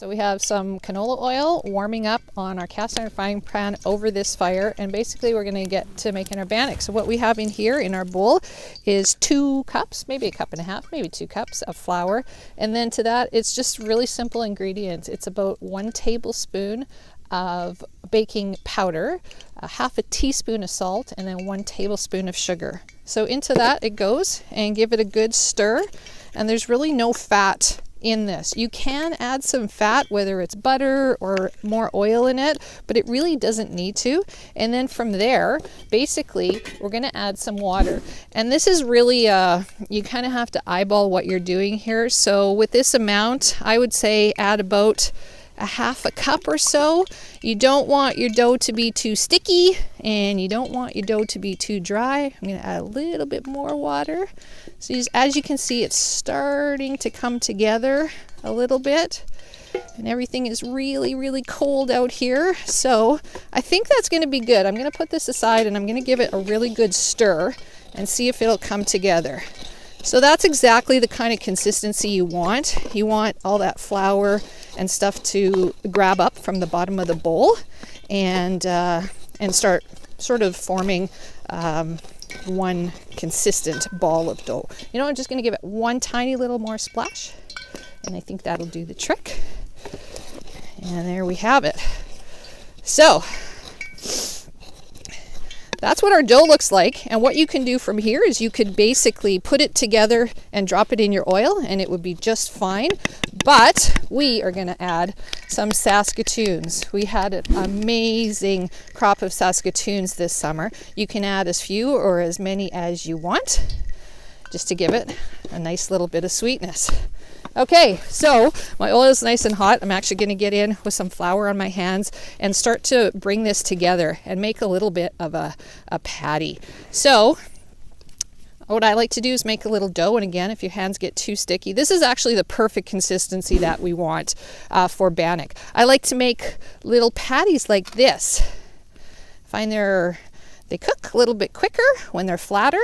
So we have some canola oil warming up on our cast iron frying pan over this fire, and basically we're going to get to making our bannock. So what we have in here in our bowl is 2 cups, maybe 1.5 cups, maybe 2 cups of flour, and then to that it's just really simple ingredients. It's about 1 tablespoon of baking powder, 1/2 teaspoon of salt, and then 1 tablespoon of sugar. So into that it goes, and give it a good stir, and there's really no fat in this. You can add some fat, whether it's butter or more oil in it, but it really doesn't need to. And then from there, basically, we're going to add some water. And this is really, you kind of have to eyeball what you're doing here. So with this amount, I would say add about 1/2 cup or so. You don't want your dough to be too sticky, and you don't want your dough to be too dry. I'm going to add a little bit more water. So as you can see, it's starting to come together a little bit, and everything is really, really cold out here. So I think that's going to be good. I'm going to put this aside, and I'm going to give it a really good stir and see if it'll come together. So that's exactly the kind of consistency you want. You want all that flour and stuff to grab up from the bottom of the bowl and start sort of forming one consistent ball of dough. You know, I'm just going to give it one tiny little more splash, and I think that'll do the trick. And there we have it. So that's what our dough looks like, and what you can do from here is you could basically put it together and drop it in your oil, and it would be just fine. But we are going to add some Saskatoons. We had an amazing crop of Saskatoons this summer. You can add as few or as many as you want, just to give it a nice little bit of sweetness. Okay, so my oil is nice and hot. I'm actually going to get in with some flour on my hands and start to bring this together and make a little bit of a patty. So what I like to do is make a little dough, and again, if your hands get too sticky, this is actually the perfect consistency that we want for bannock. I like to make little patties like this. Find they cook a little bit quicker when they're flatter,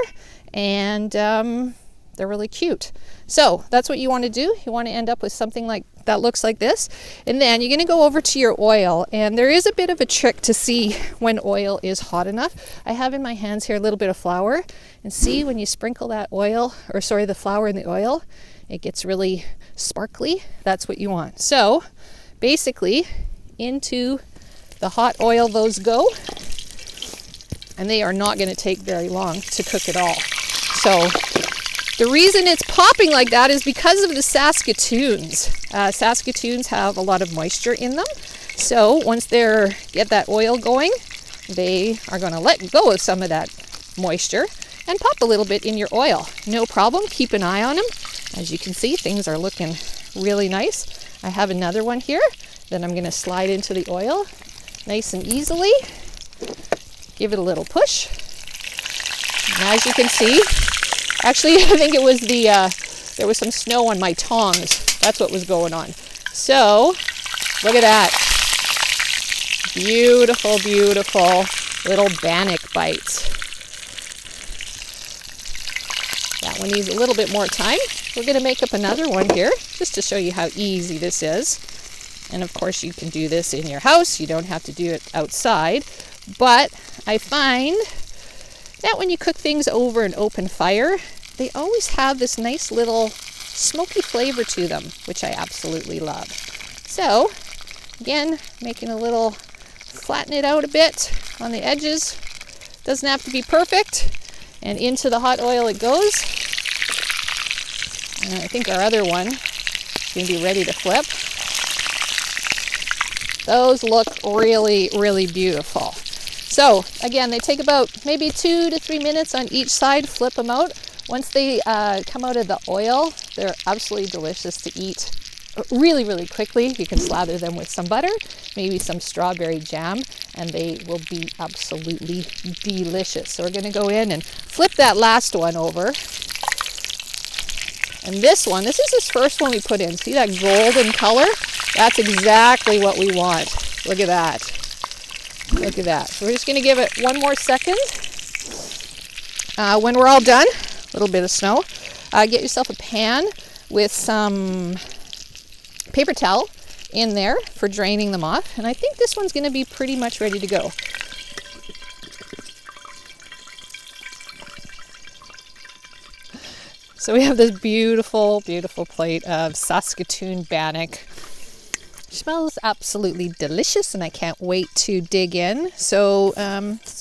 and they're really cute. So that's what you want to do. You want to end up with something like that looks like this. And then you're going to go over to your oil, and there is a bit of a trick to see when oil is hot enough. I have in my hands here a little bit of flour, and see when you sprinkle that the flour in the oil, it gets really sparkly. That's what you want. So basically into the hot oil those go, and they are not going to take very long to cook at all. So the reason it's popping like that is because of the Saskatoons. Saskatoons have a lot of moisture in them. So once they get that oil going, they are going to let go of some of that moisture and pop a little bit in your oil. No problem. Keep an eye on them. As you can see, things are looking really nice. I have another one here that I'm going to slide into the oil nice and easily. Give it a little push. And as you can see, actually, I think it was there was some snow on my tongs. That's what was going on. So, look at that. Beautiful, beautiful little bannock bites. That one needs a little bit more time. We're going to make up another one here, just to show you how easy this is. And of course, you can do this in your house. You don't have to do it outside. But I find that when you cook things over an open fire, they always have this nice little smoky flavor to them, which I absolutely love. So, again, making a little, flatten it out a bit on the edges. Doesn't have to be perfect. And into the hot oil it goes. And I think our other one is going to be ready to flip. Those look really, really beautiful. So again, they take about maybe 2 to 3 minutes on each side. Flip them out. Once they come out of the oil, they're absolutely delicious to eat really, really quickly. You can slather them with some butter, maybe some strawberry jam, and they will be absolutely delicious. So we're going to go in and flip that last one over. And this one, this is this first one we put in. See that golden color? That's exactly what we want. Look at that. Look at that. So we're just going to give it one more second. When we're all done, a little bit of snow, get yourself a pan with some paper towel in there for draining them off. And I think this one's going to be pretty much ready to go. So we have this beautiful, beautiful plate of Saskatoon Bannock. Smells absolutely delicious, and I can't wait to dig in. So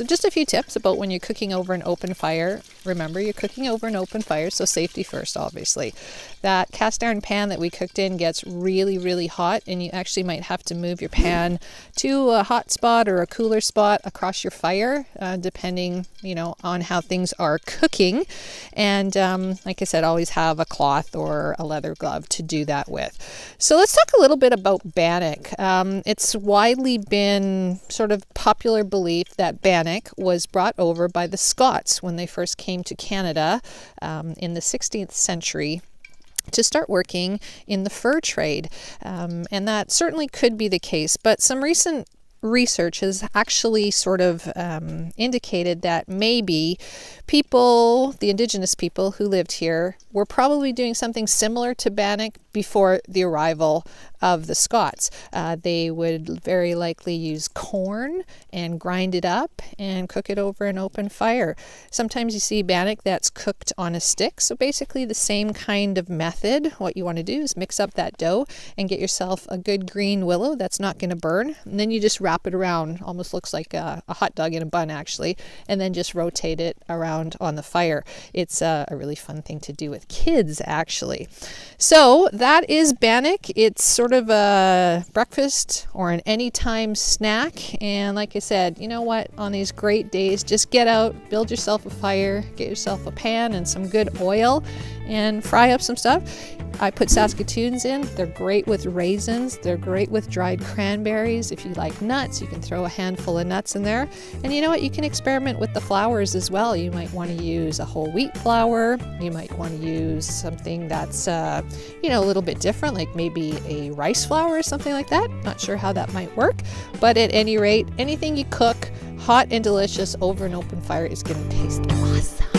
just a few tips about when you're cooking over an open fire. Remember, you're cooking over an open fire, so safety first, obviously. That cast iron pan that we cooked in gets really, really hot, and you actually might have to move your pan to a hot spot or a cooler spot across your fire, depending, on how things are cooking. And like I said, always have a cloth or a leather glove to do that with. So let's talk a little bit about Bannock. It's widely been sort of popular belief that Bannock was brought over by the Scots when they first came to Canada in the 16th century to start working in the fur trade. And that certainly could be the case, but some recent research has actually sort of indicated that maybe the indigenous people who lived here were probably doing something similar to Bannock before the arrival of the Scots. They would very likely use corn and grind it up and cook it over an open fire. Sometimes you see Bannock that's cooked on a stick. So basically the same kind of method. What you want to do is mix up that dough and get yourself a good green willow that's not going to burn. And then you just wrap it around. Almost looks like a hot dog in a bun, actually. And then just rotate it around on the fire. It's a really fun thing to do with kids, actually. So that is Bannock. It's sort of a breakfast or an anytime snack. And like I said, you know what? On these great days, just get out, build yourself a fire, get yourself a pan and some good oil, and fry up some stuff. I put Saskatoons in. They're great with raisins. They're great with dried cranberries. If you like nuts, you can throw a handful of nuts in there. And you know what? You can experiment with the flours as well. You might want to use a whole wheat flour. You might want to use something that's, a little bit different, like maybe a rice flour or something like that. Not sure how that might work. But at any rate, anything you cook hot and delicious over an open fire is going to taste awesome.